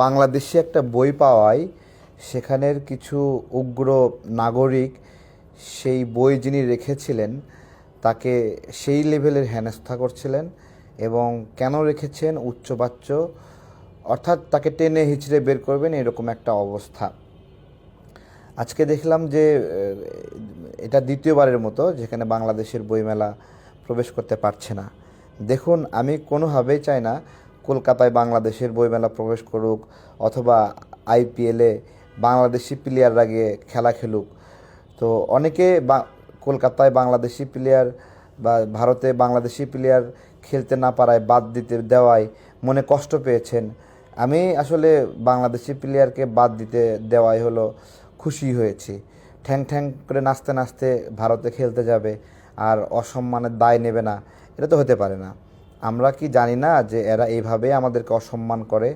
বাংলাদেশে একটা বই পাওয়ায় সেখানের কিছু উগ্র নাগরিক সেই বই যিনি রেখেছিলেন তাকে সেই লেভেলের হেনস্থা করছিলেন। এবং কেন রেখেছেন উচ্চবাচ্য, অর্থাৎ তাকে টেনে হিচড়ে বের করবেন এরকম একটা অবস্থা। আজকে দেখলাম যে এটা দ্বিতীয়বারের মতো যেখানে বাংলাদেশের বইমেলা প্রবেশ করতে পারছে না। দেখুন, আমি কোনোভাবেই চাই না কলকাতায় বাংলাদেশের বইমেলা প্রবেশ করুক অথবা আইপিএলে বাংলাদেশি প্লেয়াররা গিয়ে খেলা খেলুক। তো অনেকে কলকাতায় বাংলাদেশি প্লেয়ার বা ভারতে বাংলাদেশি প্লেয়ার খেলতে না পারায় বাদ দিতে দেওয়ায় মনে কষ্ট পেয়েছেন। আমি আসলে বাংলাদেশি প্লেয়ারকে বাদ দিতে দেওয়াই হলো খুশি হয়েছি। ঠ্যাং ঠ্যাং করে নাচতে নাচতে ভারতে খেলতে যাবে আর অসম্মানের দায় নেবে না, এটা তো হতে পারে না। আমরা কি জানি না যে এরা এইভাবে আমাদেরকে অসম্মান করে?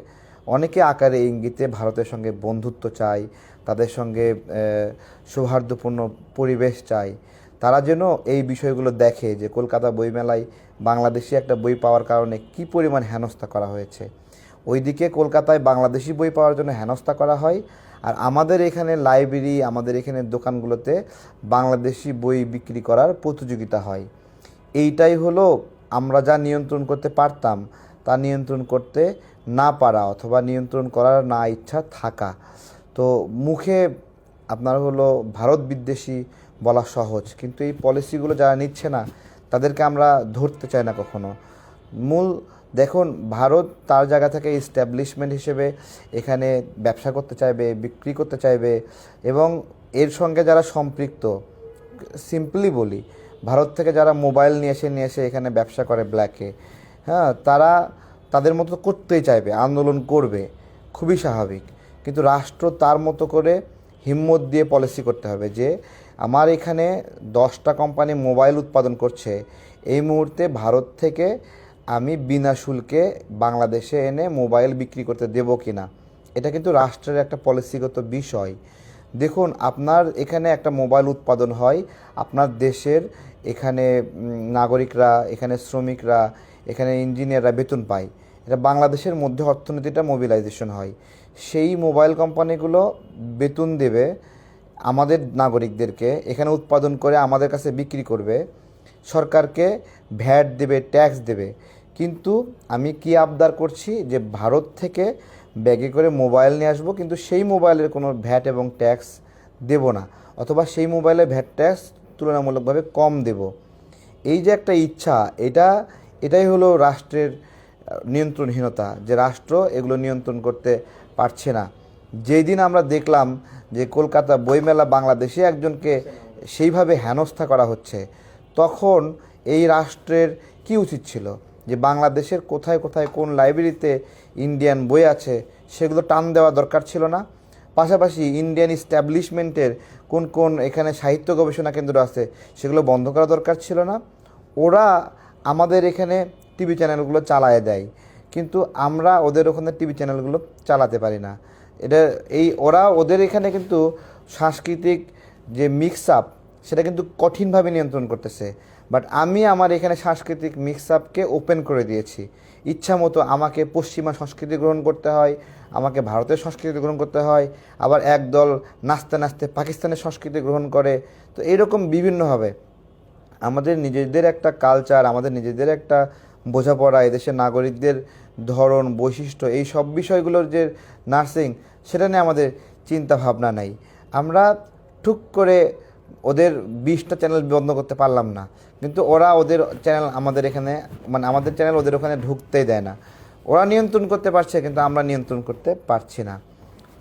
অনেকে আকারে ইঙ্গিতে ভারতের সঙ্গে বন্ধুত্ব চায়, তাদের সঙ্গে সৌহার্দ্যপূর্ণ পরিবেশ চায়। তারা যেন এই বিষয়গুলো দেখে যে কলকাতা বইমেলায় বাংলাদেশি একটা বই পাওয়ার কারণে কী পরিমাণ হেনস্থা করা হয়েছে। ওইদিকে কলকাতায় বাংলাদেশি বই পাওয়ার জন্য হেনস্থা করা হয়, আর আমাদের এখানে লাইব্রেরি, আমাদের এখানে দোকানগুলোতে বাংলাদেশি বই বিক্রি করার প্রতিযোগিতা হয়। এইটাই হলো আমরা যা নিয়ন্ত্রণ করতে পারতাম তা নিয়ন্ত্রণ করতে না পারা অথবা নিয়ন্ত্রণ করার না ইচ্ছা থাকা। তো মুখে আপনার হলো ভারত বিদ্বেষী বলা সহজ, কিন্তু এই পলিসিগুলো যারা নিচ্ছে না তাদেরকে আমরা ধরতে চাই না কখনো। দেখুন, ভারত তার জায়গা থেকে এস্টাবলিশমেন্ট হিসেবে এখানে ব্যবসা করতে চাইবে, বিক্রি করতে চাইবে, এবং এর সঙ্গে যারা সম্পৃক্ত, সিম্পলি বলি, ভারত থেকে যারা মোবাইল নিয়ে এসে এখানে ব্যবসা করে ব্ল্যাকে, হ্যাঁ, তারা তাদের মতো করতেই চাইবে, আন্দোলন করবে, খুবই স্বাভাবিক। কিন্তু রাষ্ট্র তার মতো করে হিম্মত দিয়ে পলিসি করতে হবে যে আমার এখানে 10টা কোম্পানি মোবাইল উৎপাদন করছে, এই মুহূর্তে ভারত থেকে আমি বিনা শুল্কে বাংলাদেশে এনে মোবাইল বিক্রি করতে দেব কি না। এটা কিন্তু রাষ্ট্রের একটা পলিসিগত বিষয়। দেখুন, আপনার এখানে একটা মোবাইল উৎপাদন হয়, আপনার দেশের এখানে নাগরিকরা, এখানে শ্রমিকরা, এখানে ইঞ্জিনিয়াররা বেতন পায়। এটা বাংলাদেশের মধ্যে অর্থনীতিটা মোবিলাইজেশন হয়। সেই মোবাইল কোম্পানিগুলো বেতন দেবে আমাদের নাগরিকদেরকে, এখানে উৎপাদন করে আমাদের কাছে বিক্রি করবে, সরকারকে ভ্যাট দেবে, ট্যাক্স দেবে। কিন্তু আমি কি আবদার করছি যে ভারত থেকে ব্যাগে করে মোবাইল নিয়ে আসবো, কিন্তু সেই মোবাইলের কোনো ভ্যাট এবং ট্যাক্স দেব না, অথবা সেই মোবাইলে ভ্যাট ট্যাক্স তুলনামূলকভাবে কম দেব। এই যে একটা ইচ্ছা, এটাই হলো রাষ্ট্রের নিয়ন্ত্রণহীনতা, যে রাষ্ট্র এগুলো নিয়ন্ত্রণ করতে পারছে না। যেই দিন আমরা দেখলাম যে কলকাতা বইমেলা বাংলাদেশে একজনকে সেইভাবে হেনস্থা করা হচ্ছে, তখন এই রাষ্ট্রের কি উচিত ছিল যে বাংলাদেশের কোথায় কোথায় কোন লাইব্রেরিতে ইন্ডিয়ান বই আছে সেগুলো টান দেওয়া দরকার ছিল না? পাশাপাশি ইন্ডিয়ান ইস্টাবলিশমেন্টের কোন কোন এখানে সাহিত্য গবেষণা কেন্দ্র আছে সেগুলো বন্ধ করা দরকার ছিল না? ওরা আমাদের এখানে টিভি চ্যানেলগুলো চালায় দেয়, কিন্তু আমরা ওদের ওখানে টিভি চ্যানেলগুলো চালাতে পারি না। ওরা ওদের এখানে কিন্তু সাংস্কৃতিক যে মিক্স আপ সেটা কিন্তু কঠিনভাবে নিয়ন্ত্রণ করতেছে। বাট আমি আমার এখানে সাংস্কৃতিক মিক্স আপকে ওপেন করে দিয়েছি। ইচ্ছা মতো আমাকে পশ্চিমা সংস্কৃতি গ্রহণ করতে হয়, আমাকে ভারতের সংস্কৃতি গ্রহণ করতে হয়, আবার একদল নাচতে নাচতে পাকিস্তানের সংস্কৃতি গ্রহণ করে। তো এরকম বিভিন্নভাবে আমাদের নিজেদের একটা কালচার, আমাদের নিজেদের একটা বোঝাপড়া, এদেশের নাগরিকদের ধরন, বৈশিষ্ট্য, এই সব বিষয়গুলোর যে নার্সিং, সেটা নিয়ে আমাদের চিন্তা ভাবনা নাই। আমরা ঠুক করে ওদের 20টা চ্যানেল বন্ধ করতে পারলাম না, কিন্তু ওরা ওদের চ্যানেল আমাদের এখানে, মানে আমাদের চ্যানেল ওদের ওখানে ঢুকতেই দেয় না। ওরা নিয়ন্ত্রণ করতে পারছে, কিন্তু আমরা নিয়ন্ত্রণ করতে পারছি না।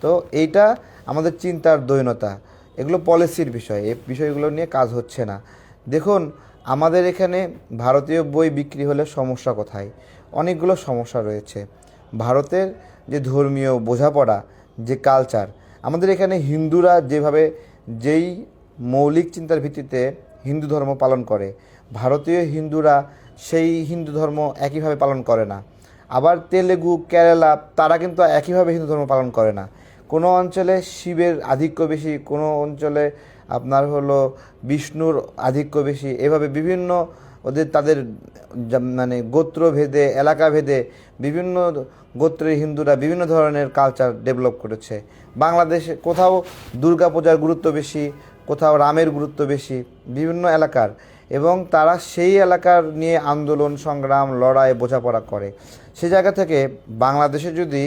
তো এইটা আমাদের চিন্তার দৈনতা, এগুলো পলিসির বিষয়, এই বিষয়গুলো নিয়ে কাজ হচ্ছে না। দেখুন, আমাদের এখানে ভারতীয় বই বিক্রি হলে সমস্যা কোথায়? অনেকগুলো সমস্যা রয়েছে। ভারতের যে ধর্মীয় বোঝাপড়া, যে কালচার, আমাদের এখানে হিন্দুরা যেই মৌলিক চিন্তার ভিত্তিতে হিন্দু ধর্ম পালন করে, ভারতীয় হিন্দুরা সেই হিন্দু ধর্ম একইভাবে পালন করে না। আবার তেলেগু, কেরালা, তারা কিন্তু একইভাবে হিন্দু ধর্ম পালন করে না। কোনো অঞ্চলে শিবের আধিক্য বেশি, কোনো অঞ্চলে আপনার হলো বিষ্ণুর আধিক্য বেশি, এভাবে বিভিন্ন তাদের মানে গোত্রভেদে এলাকা ভেদে বিভিন্ন গোত্রের হিন্দুরা বিভিন্ন ধরনের কালচার ডেভেলপ করেছে। বাংলাদেশে কোথাও দুর্গাপূজার গুরুত্ব বেশি, কোথাও রামের গুরুত্ব বেশি বিভিন্ন এলাকার, এবং তারা সেই এলাকার নিয়ে আন্দোলন সংগ্রাম লড়াই বোঝাপড়া করে। সে জায়গা থেকে বাংলাদেশে যদি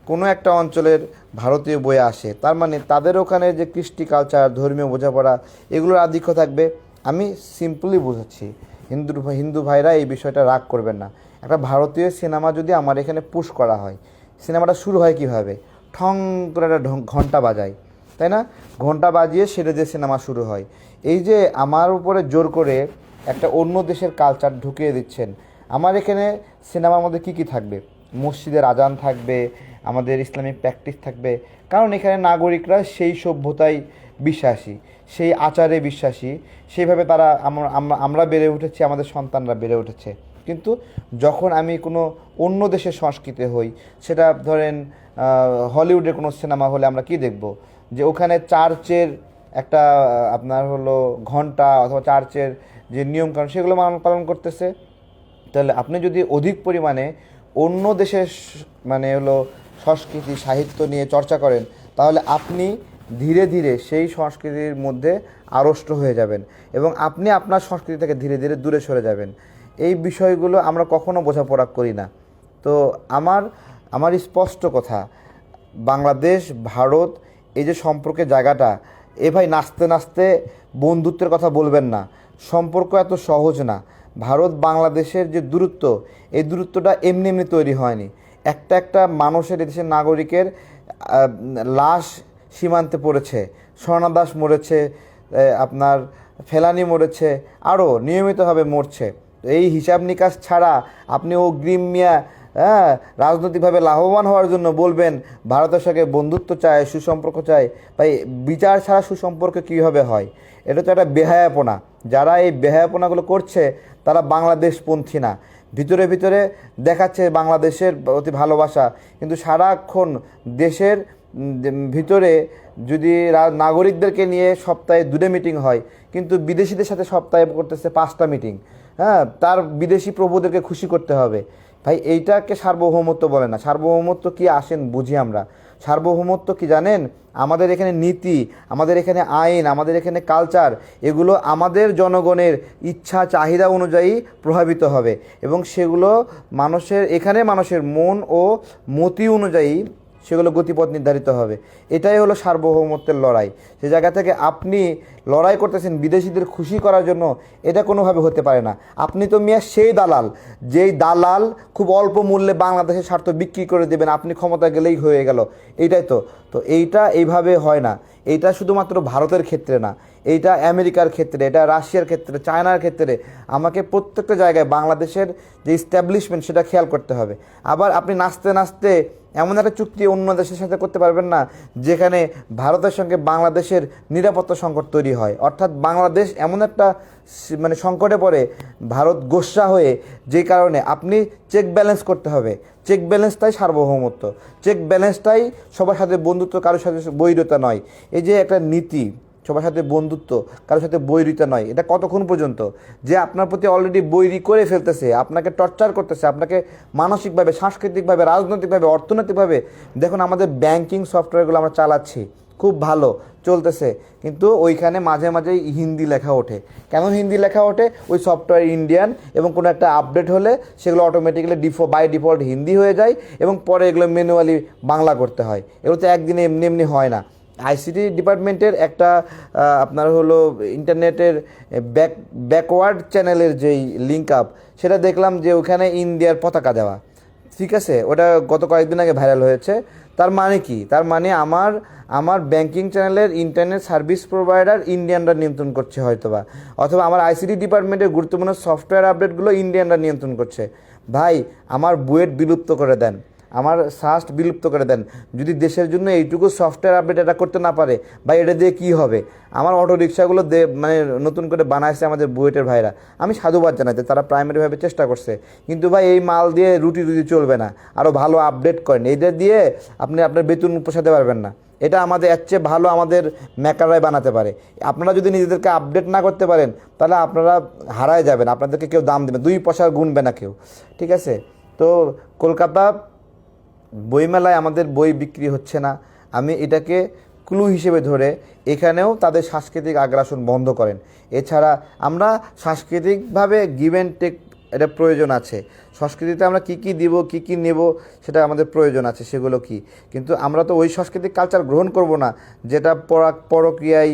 কোনো একটা অঞ্চলের ভারতীয় বই আসে, তার মানে তাদের ওখানে যে কৃষ্টি কালচার ধর্মীয় বোঝাপড়া এগুলোর আধিক্য থাকবে। আমি সিম্পলি বোঝাচ্ছি, হিন্দু ভাইরা এই বিষয়টা রাগ করবেন না। একটা ভারতীয় সিনেমা যদি আমার এখানে পুশ করা হয়, সিনেমাটা শুরু হয় কিভাবে? ঠং করে একটা ঘন্টা বাজায়, তাই না? ঘন্টা বাজিয়ে সেটা দিয়ে সিনেমা শুরু হয়। এই যে আমার উপরে জোর করে একটা অন্য দেশের কালচার ঢুকিয়ে দিচ্ছেন, আমার এখানে সিনেমার মধ্যে কী কী থাকবে? মসজিদের আজান থাকবে, আমাদের ইসলামিক প্র্যাকটিস থাকবে, কারণ এখানে নাগরিকরা সেই সভ্যতায় বিশ্বাসী, সেই আচারে বিশ্বাসী, সেইভাবে তারা আমরা বেড়ে উঠেছি, আমাদের সন্তানরা বেড়ে উঠেছে। কিন্তু যখন আমি কোনো অন্য দেশের সংস্কৃতি হই, সেটা ধরেন হলিউডের কোনো সিনেমা হলে আমরা কি দেখব? যে ওখানে চার্চের একটা আপনার হলো ঘন্টা অথবা চার্চের যে নিয়মকানুন সেগুলো পালন করতেছে। তাহলে আপনি যদি অধিক পরিমাণে অন্য দেশের মানে হলো সংস্কৃতি সাহিত্য নিয়ে চর্চা করেন, তাহলে আপনি ধীরে ধীরে সেই সংস্কৃতির মধ্যে আড়ষ্ট হয়ে যাবেন এবং আপনি আপনার সংস্কৃতি থেকে ধীরে ধীরে দূরে সরে যাবেন। এই বিষয়গুলো আমরা কখনো বোঝাপড়া করি না। তো আমার স্পষ্ট কথা, বাংলাদেশ ভারত এই যে সম্পর্কের জায়গাটা, ভাই নাচতে নাচতে বন্ধুত্বের কথা বলবেন না। সম্পর্ক এত সহজ না। ভারত বাংলাদেশের যে দূরত্ব, এই দূরত্বটা এমনি এমনি তৈরি হয়নি। একটা মানুষের, দেশের নাগরিকের লাশ সীমান্তে পড়েছে, স্বর্ণা দাস মরেছে, আপনার ফেলানি মরেছে, আরও নিয়মিতভাবে মরছে। এই হিসাব নিকাশ ছাড়া আপনি অগ্রিম মিয়া রাজনৈতিকভাবে লাভবান হওয়ার জন্য বলবেন ভারতের সঙ্গে বন্ধুত্ব চায়, সুসম্পর্ক চায়। ভাই বিচার ছাড়া সুসম্পর্ক কীভাবে হয়? এটা তো একটা বেহায়াপনা। যারা এই বেহায়াপনাগুলো করছে তারা বাংলাদেশপন্থী না, ভিতরে ভিতরে দেখাচ্ছে বাংলাদেশের অতি ভালোবাসা, কিন্তু সারাক্ষণ দেশের ভিতরে যদি নাগরিকদেরকে নিয়ে সপ্তাহে 2 মিটিং হয়, কিন্তু বিদেশিদের সাথে সপ্তাহে করতেছে 5টা মিটিং। তার বিদেশি প্রভুদেরকে খুশি করতে হবে। ভাই এইটাকে সার্বভৌমত্ব বলে না। সার্বভৌমত্ব কি আসেন বুঝি আমরা। সার্বভৌমত্ব কি জানেন? আমাদের এখানে নীতি, আমাদের এখানে আইন, আমাদের এখানে কালচার, এগুলো আমাদের জনগণের ইচ্ছা চাহিদা অনুযায়ী প্রভাবিত হবে এবং সেগুলো মানুষের মন ও মতি অনুযায়ী সেগুলো গতিপথ নির্ধারিত হবে। এটাই হলো সার্বভৌমত্বের লড়াই। সে জায়গা থেকে আপনি লড়াই করতেছেন বিদেশিদের খুশি করার জন্য, এটা কোনোভাবে হতে পারে না। আপনি তো মিয়া সেই দালাল, যেই দালাল খুব অল্প মূল্যে বাংলাদেশের স্বার্থ বিক্রি করে দেবেন, আপনি ক্ষমতা গেলেই হয়ে গেল। এইটাই তো এইটা এইভাবে হয় না। এইটা শুধুমাত্র ভারতের ক্ষেত্রে না, এইটা আমেরিকার ক্ষেত্রে, এটা রাশিয়ার ক্ষেত্রে, চায়নার ক্ষেত্রে। আমাকে প্রত্যেকটা জায়গায় বাংলাদেশের যে ইস্টাবলিশমেন্ট সেটা খেয়াল করতে হবে। আবার আপনি নাচতে নাচতে এমন একটা চুক্তি অন্য দেশের সাথে করতে পারবেন না যেখানে ভারতের সঙ্গে বাংলাদেশের নিরাপত্তা সংকট তৈরি হয়। অর্থাৎ বাংলাদেশ এমন একটা মানে সংকটে পড়ে, ভারত গোস্বা হয়ে, যে কারণে আপনি চেক ব্যালেন্স করতে হবে। চেক ব্যালেন্সটাই সার্বভৌমত্ব, চেক ব্যালেন্সটাই সবার সাথে বন্ধুত্ব, কারোর সাথে বৈরতা নয়। এই যে একটা নীতি, সবার সাথে বন্ধুত্ব, কারোর সাথে বৈরিতা নয়, এটা কতক্ষণ পর্যন্ত? যে আপনার প্রতি অলরেডি বৈরি করে ফেলতেছে, আপনাকে টর্চার করতেছে, আপনাকে মানসিকভাবে, সাংস্কৃতিকভাবে, রাজনৈতিকভাবে, অর্থনৈতিকভাবে। দেখুন আমাদের ব্যাংকিং সফটওয়্যারগুলো আমরা চালাচ্ছি, খুব ভালো চলতেছে, কিন্তু ওইখানে মাঝে মাঝেই হিন্দি লেখা ওঠে। কেন হিন্দি লেখা ওঠে? ওই সফটওয়্যার ইন্ডিয়ান, এবং কোনো একটা আপডেট হলে সেগুলো অটোমেটিক্যালি বাই ডিফল্ট হিন্দি হয়ে যায় এবং পরে এগুলো ম্যানুয়ালি বাংলা করতে হয়। এগুলো তো একদিনে এমনি এমনি হয় না। আইসিটি ডিপার্টমেন্টের একটা আপনার হলো ইন্টারনেটের ব্যাকওয়ার্ড চ্যানেলের যেই লিঙ্ক আপ, সেটা দেখলাম যে ওখানে ইন্ডিয়ার পতাকা দেওয়া। ঠিক আছে, ওটা গত কয়েকদিন আগে ভাইরাল হয়েছে। তার মানে কি? তার মানে আমার ব্যাংকিং চ্যানেলের ইন্টারনেট সার্ভিস প্রোভাইডার ইন্ডিয়ানরা নিয়ন্ত্রণ করছে হয়তোবা, অথবা আমার আইসিটি ডিপার্টমেন্টের গুরুত্বপূর্ণ সফটওয়্যার আপডেটগুলো ইন্ডিয়ানরা নিয়ন্ত্রণ করছে। ভাই আমার বুয়েট বিলুপ্ত করে দেন, আমার সাস্ট বিলুপ্ত করে দেন। যদি দেশের জন্য এইটুকু সফটওয়্যার আপডেট এটা করতে না পারে, বা এটা দিয়ে কী হবে? আমার অটো রিক্সাগুলো মানে নতুন করে বানাইছে আমাদের বুয়েটের ভাইরা, আমি সাধুবাদ জানাইতে, তারা প্রাইমারিভাবে চেষ্টা করছে। কিন্তু ভাই এই মাল দিয়ে রুটি চলবে না, আরও ভালো আপডেট করেন। এইটা দিয়ে আপনি আপনার বেতন পোষাতে পারবেন না। এটা আমাদের এর চেয়ে ভালো আমাদের মেকাররাই বানাতে পারে। আপনারা যদি নিজেদেরকে আপডেট না করতে পারেন, তাহলে আপনারা হারায় যাবেন, আপনাদেরকে কেউ দাম দেবে, 2 পয়সা গুনবে না কেউ, ঠিক আছে? তো কলকাতা বইমেলায় আমাদের বই বিক্রি হচ্ছে না, আমি এটাকে ক্লু হিসেবে ধরে এখানেও তাদের সাংস্কৃতিক আগ্রাসন বন্ধ করেন। এছাড়া আমরা সাংস্কৃতিকভাবে গিভ অ্যান্ড টেক, এটা প্রয়োজন আছে। সংস্কৃতিতে আমরা কী কী দিব, কী কী নেব, সেটা আমাদের প্রয়োজন আছে, সেগুলো কি। কিন্তু আমরা তো ওই সাংস্কৃতিক কালচার গ্রহণ করব না যেটা পরক্রিয়ায়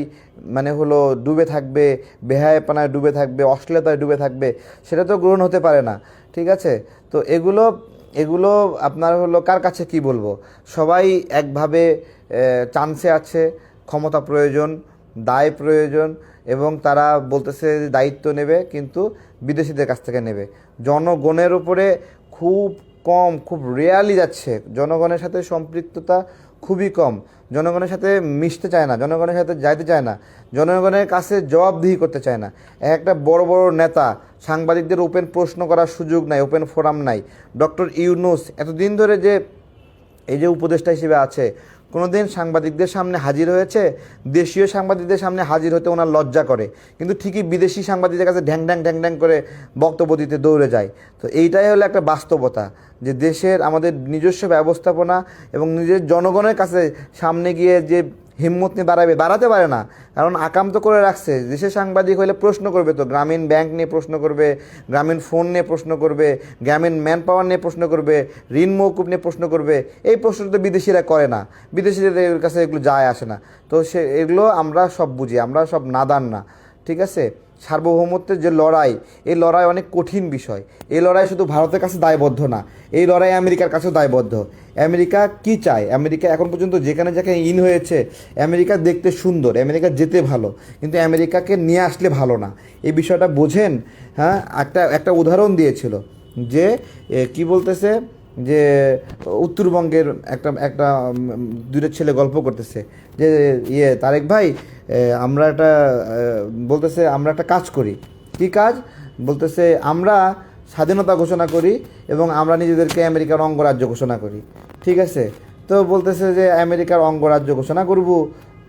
মানে হলো ডুবে থাকবে, বেহায়াপনায় ডুবে থাকবে, অশ্লীলতায় ডুবে থাকবে, সেটা তো গ্রহণ হতে পারে না, ঠিক আছে? তো এগুলো আপনার হলো কার কাছে কি বলবো, সবাই একভাবে চান্সে আছে। ক্ষমতা প্রয়োজন, দায় প্রয়োজন, এবং তারা বলতেছে দায়িত্ব নেবে, কিন্তু বিদেশিদের কাছ থেকে নেবে। জনগণের উপরে খুব রেয়ারলি যাচ্ছে, জনগণের সাথে সম্পৃক্ততা খুবই কম, জনগণের সাথে মিশতে চায় না, জনগণের সাথে যাইতে চায় না, জনগণের কাছে জবাবদিহি করতে চায় না। একটা বড় বড় নেতা, সাংবাদিকদের ওপেন প্রশ্ন করার সুযোগ নাই, ওপেন ফোরাম নাই। ডক্টর ইউনূস এতদিন ধরে যে এই যে উপদেষ্টা হিসেবে আছে, কোনো দিন সাংবাদিকদের সামনে হাজির হয়েছে? দেশীয় সাংবাদিকদের সামনে হাজির হতে ওনার লজ্জা করে, কিন্তু ঠিকই বিদেশি সাংবাদিকদের কাছে ঢ্যাং ঢ্যাং করে বক্তব্য দিতে দৌড়ে যায়। তো এইটাই হলো একটা বাস্তবতা, যে দেশের আমাদের নিজস্ব ব্যবস্থাপনা এবং নিজের জনগণের কাছে সামনে গিয়ে যে হিম্মত নিয়ে দাঁড়াতে পারে না। কারণ আকাম তো করে রাখছে, দেশের সাংবাদিক হলে প্রশ্ন করবে, তো গ্রামীণ ব্যাংক নিয়ে প্রশ্ন করবে, গ্রামীণ ফোন নিয়ে প্রশ্ন করবে, গ্রামীণ ম্যান পাওয়ার নিয়ে প্রশ্ন করবে, ঋণ মৌকুব নিয়ে প্রশ্ন করবে। এই প্রশ্ন তো বিদেশিরা করে না, বিদেশিদের কাছে এগুলো যায় আসে না। তো এগুলো আমরা সব বুঝি, আমরা সব নাদান না, ঠিক আছে? সার্বভৌমত্বের যে লড়াই, এই লড়াই অনেক কঠিন বিষয়। এই লড়াই শুধু ভারতের কাছে দায়বদ্ধ না, এই লড়াই আমেরিকার কাছেও দায়বদ্ধ। আমেরিকা কি চায়? আমেরিকা এখন পর্যন্ত যেখানে ইন হয়েছে, আমেরিকা দেখতে সুন্দর, আমেরিকা যেতে ভালো, কিন্তু আমেরিকাকে নিয়ে আসলে ভালো না। এই বিষয়টা বোঝেন? হ্যাঁ, একটা উদাহরণ দিয়েছিল যে কি বলতেছে, যে উত্তরবঙ্গের একটা দুটো ছেলে গল্প করতেছে যে তারেক ভাই, আমরা বলতেছে আমরা একটা কাজ করি। কি কাজ? বলতেছে আমরা স্বাধীনতা ঘোষণা করি এবং আমরা নিজেদেরকে আমেরিকার অঙ্গরাজ্য ঘোষণা করি, ঠিক আছে? তো বলতেছে যে আমেরিকার অঙ্গরাজ্য ঘোষণা করব,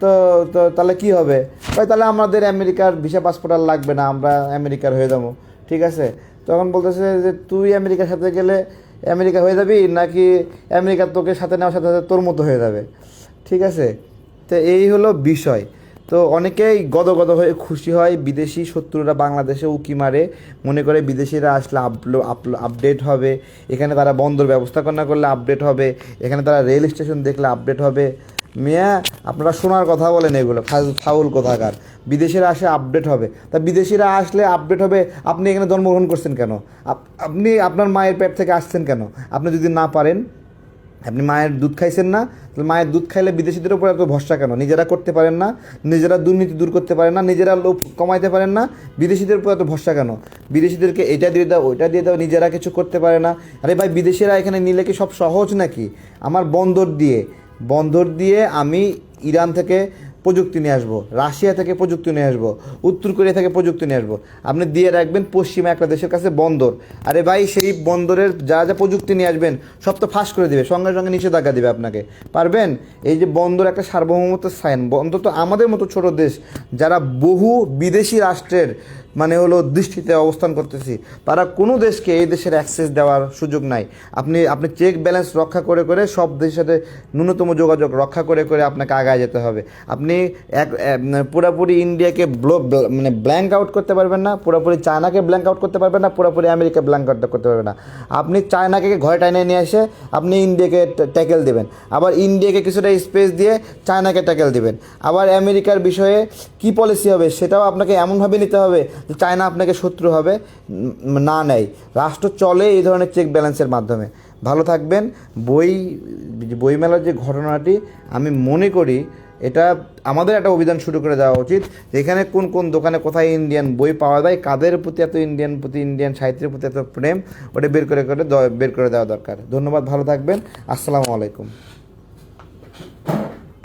তো তো তাহলে কী হবে? ভাই তাহলে আমাদের আমেরিকার ভিসা পাসপোর্ট আর লাগবে না, আমরা আমেরিকার হয়ে যাবো, ঠিক আছে? তখন বলতেছে যে তুই আমেরিকার সাথে গেলে আমেরিকা হয়ে যাবি, নাকি আমেরিকা তোকে সাথে নেওয়ার সাথে সাথে তোর মতো হয়ে যাবে, ঠিক আছে? তো এই হলো বিষয়। তো অনেকেই গদগদ হয়ে খুশি হয়, বিদেশি শত্রুরা বাংলাদেশে উকি মারে, মনে করে বিদেশিরা আসলে আপডেট হবে, এখানে তারা বন্দর ব্যবস্থাপনা করলে আপডেট হবে, এখানে তারা রেল স্টেশন দেখলে আপডেট হবে। মিয়া, আপনারা শোনার কথা বলেন, এগুলো ফাউল কোথাকার। বিদেশিরা আসে আপডেট হবে, তা বিদেশিরা আসলে আপডেট হবে, আপনি এখানে জন্মগ্রহণ করছেন কেন? আপনি আপনার মায়ের পেট থেকে আসছেন কেন? আপনি যদি না পারেন, আপনি মায়ের দুধ খাইছেন না, তাহলে মায়ের দুধ খাইলে বিদেশিদের উপর এত ভরসা কেন? নিজেরা করতে পারেন না, নিজেরা দুর্নীতি দূর করতে পারেন না, নিজেরা লোভ কমাইতে পারেন না, বিদেশিদের উপর এত ভরসা কেন? বিদেশিদেরকে এটা দিয়ে দাও, ওইটা দিয়ে দাও, নিজেরা কিছু করতে পারে না। আরে ভাই, বিদেশিরা এখানে নিলে কি সব সহজ নাকি? আমার বন্দর দিয়ে আমি ইরান থেকে প্রযুক্তি নিয়ে আসবো, রাশিয়া থেকে প্রযুক্তি নিয়ে আসবো, উত্তর কোরিয়া থেকে প্রযুক্তি নিয়ে আসবো, আপনি দিয়ে রাখবেন পশ্চিমা একটা দেশের কাছে বন্দর। আরে ভাই, সেই বন্দরের যা প্রযুক্তি নিয়ে আসবেন সব তো ফাঁস করে দেবে, সঙ্গে সঙ্গে নিষেধাজ্ঞা দেবে আপনাকে। পারবেন? এই যে বন্দর একটা সার্বভৌমত্বের সাইন, বন্দর তো আমাদের মতো ছোট দেশ, যারা বহু বিদেশি রাষ্ট্রের মানে হলো দৃষ্টিতে অবস্থান করতেছি, তারা কোনো দেশকে এই দেশের অ্যাক্সেস দেওয়ার সুযোগ নাই। আপনি চেক ব্যালেন্স রক্ষা করে সব দেশের সাথে ন্যূনতম যোগাযোগ রক্ষা করে আপনাকে আগায় যেতে হবে। আপনি পুরোপুরি ইন্ডিয়াকে মানে ব্ল্যাঙ্ক আউট করতে পারবেন না, পুরোপুরি চায়নাকে ব্ল্যাঙ্ক আউট করতে পারবেন না, পুরোপুরি আমেরিকা ব্ল্যাঙ্ক আউট করতে পারবেন না। আপনি চায়নাকে ঘরে টাইনে নিয়ে এসে আপনি ইন্ডিয়াকে ট্যাকেল দেবেন, আবার ইন্ডিয়াকে কিছুটা স্পেস দিয়ে চায়নাকে ট্যাকেল দেবেন। আবার আমেরিকার বিষয়ে কি পলিসি হবে সেটাও আপনাকে এমনভাবে নিতে হবে যে চায়না আপনাকে শত্রু হবে না নেয়। রাষ্ট্র চলে এই ধরনের চেক ব্যালেন্সের মাধ্যমে। ভালো থাকবেন। বইমেলার যে ঘটনাটি, আমি মনে করি এটা আমাদের একটা অভিযান শুরু করে দেওয়া উচিত, যেখানে কোন কোন দোকানে কোথায় ইন্ডিয়ান বই পাওয়া যায়, কাদের প্রতি এত ইন্ডিয়ান সাহিত্যের প্রতি এত প্রেম, ওটা বের করে দেওয়া দরকার। ধন্যবাদ, ভালো থাকবেন, আসসালামু আলাইকুম।